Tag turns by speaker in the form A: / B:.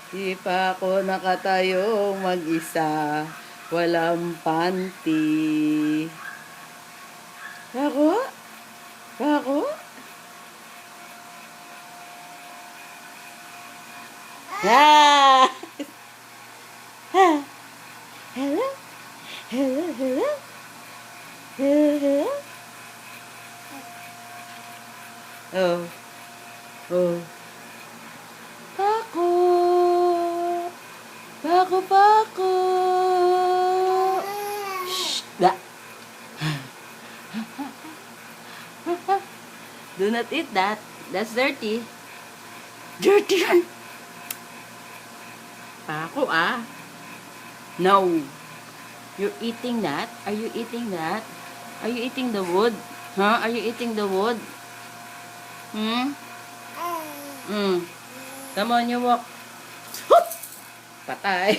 A: Di pa ako nakatayo mag-isa, walang panty. Ako? Ako? Ah! Hello? Hello? Hello? Hello? Oh. Oh. Pako! Pako, pako! Shh! Da! Do not eat that. That's dirty. Dirty yan! Pako ah. No. You're eating that? Are you eating that? Are you eating the wood? Huh? Are you eating the wood? Hmm? Hmm. Come on, you walk. Patay.